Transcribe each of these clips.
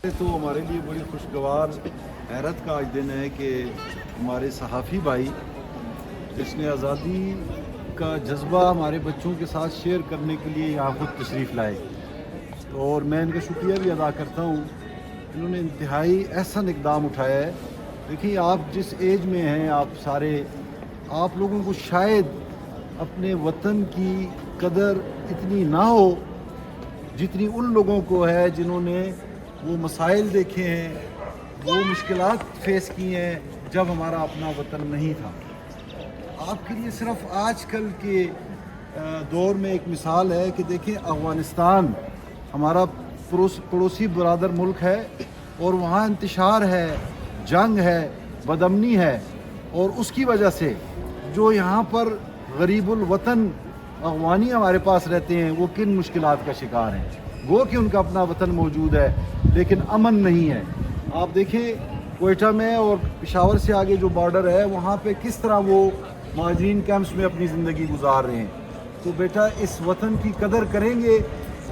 तो हमारे लिए बड़ी खुशगवार हैरत का आज दिन है कि हमारे सहाफ़ी भाई जिसने आज़ादी का जज्बा हमारे बच्चों के साथ शेयर करने के लिए यहाँ खुद तशरीफ़ लाए, और मैं इनका शुक्रिया भी अदा करता हूँ। इन्होंने इंतहाई एहसन इक़दाम उठाया है। देखिए, आप जिस एज में हैं, आप सारे, आप लोगों को शायद अपने वतन की कदर इतनी ना हो जितनी उन लोगों को है जिन्होंने वो मसाइल देखे हैं, वो मुश्किलात फेस की हैं जब हमारा अपना वतन नहीं था। आपके लिए सिर्फ आजकल के दौर में एक मिसाल है कि देखें, अफ़गानिस्तान हमारा पड़ोसी बरादर मुल्क है और वहाँ इंतशार है, जंग है, बदअमनी है, और उसकी वजह से जो यहाँ पर गरीबुल वतन अफ़गानी हमारे पास रहते हैं वो किन मुश्किलात का शिकार हैं। वो कि उनका अपना वतन मौजूद है लेकिन अमन नहीं है। आप देखें, कोयटा में और पेशावर से आगे जो बॉर्डर है वहाँ पे किस तरह वो महाजरीन कैंप्स में अपनी ज़िंदगी गुजार रहे हैं। तो बेटा, इस वतन की कदर करेंगे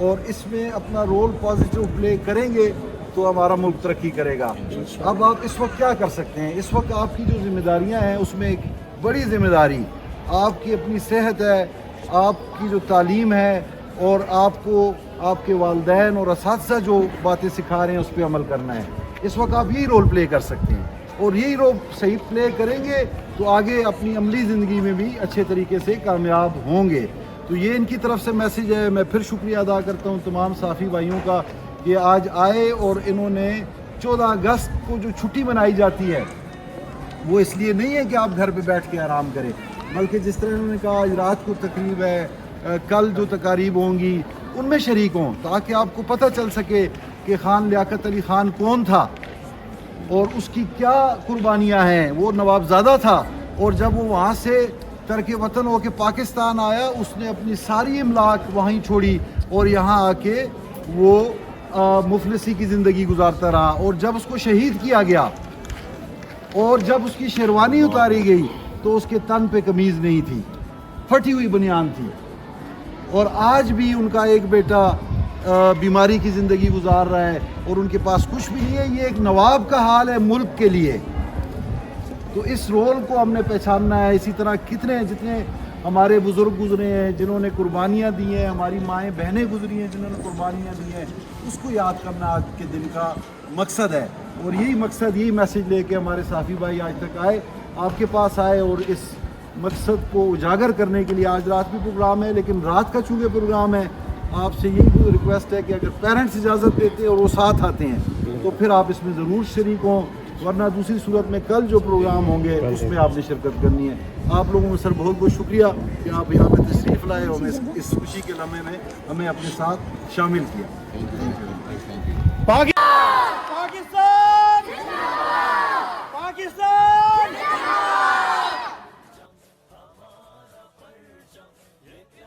और इसमें अपना रोल पॉजिटिव प्ले करेंगे तो हमारा मुल्क तरक्की करेगा। अब आप इस वक्त क्या कर सकते हैं? इस वक्त आपकी जो जिम्मेदारियाँ हैं उसमें एक बड़ी ज़िम्मेदारी आपकी अपनी सेहत है, आपकी जो तालीम है, और आपको आपके वालिदैन और असातिज़ा जो बातें सिखा रहे हैं उस पर अमल करना है। इस वक्त आप यही रोल प्ले कर सकते हैं, और यही रोल सही प्ले करेंगे तो आगे अपनी अमली ज़िंदगी में भी अच्छे तरीके से कामयाब होंगे। तो ये इनकी तरफ से मैसेज है। मैं फिर शुक्रिया अदा करता हूँ तमाम साफ़ी भाइयों का कि आज आए, और इन्होंने 14 अगस्त को जो छुट्टी मनाई जाती है वो इसलिए नहीं है कि आप घर पे बैठ के आराम करें, बल्कि जिस तरह उन्होंने कहा आज रात को तकरीब है, कल जो तकारीब होंगी उनमें शरीक हों, ताकि आपको पता चल सके कि खान लियाकत अली ख़ान कौन था और उसकी क्या कुर्बानियाँ हैं। वो नवाबज़ादा था, और जब वो वहाँ से तरक वतन होकर पाकिस्तान आया उसने अपनी सारी इमलाक वहीं छोड़ी और यहाँ आके वो मुफलिसी की ज़िंदगी गुजारता रहा। और जब उसको शहीद किया गया और जब उसकी शेरवानी उतारी गई तो उसके तन पे कमीज़ नहीं थी, फटी हुई बनियान थी। और आज भी उनका एक बेटा बीमारी की ज़िंदगी गुजार रहा है और उनके पास कुछ भी नहीं है। ये एक नवाब का हाल है मुल्क के लिए। तो इस रोल को हमने पहचानना है। इसी तरह जितने हमारे बुज़ुर्ग गुजरे हैं जिन्होंने कुर्बानियाँ दी हैं, हमारी माएँ बहनें गुजरी हैं जिन्होंने कुर्बानियाँ दी हैं, उसको याद करना आज के दिन का मकसद है। और यही मकसद, यही मैसेज लेके हमारे साफ़ी भाई आज तक आए, आपके पास आए, और इस मकसद को उजागर करने के लिए आज रात भी प्रोग्राम है, लेकिन रात का चूँकि प्रोग्राम है, आपसे यही रिक्वेस्ट है कि अगर पेरेंट्स इजाज़त देते हैं और वो साथ आते हैं तो फिर आप इसमें ज़रूर शरीक हों, वरना दूसरी सूरत में कल जो प्रोग्राम होंगे उसमें आपने शिरकत करनी है। आप लोगों को सर बहुत बहुत शुक्रिया कि आप यहाँ पे तशरीफ़ लाए और इस खुशी के लम्हे में हमें अपने साथ शामिल किया।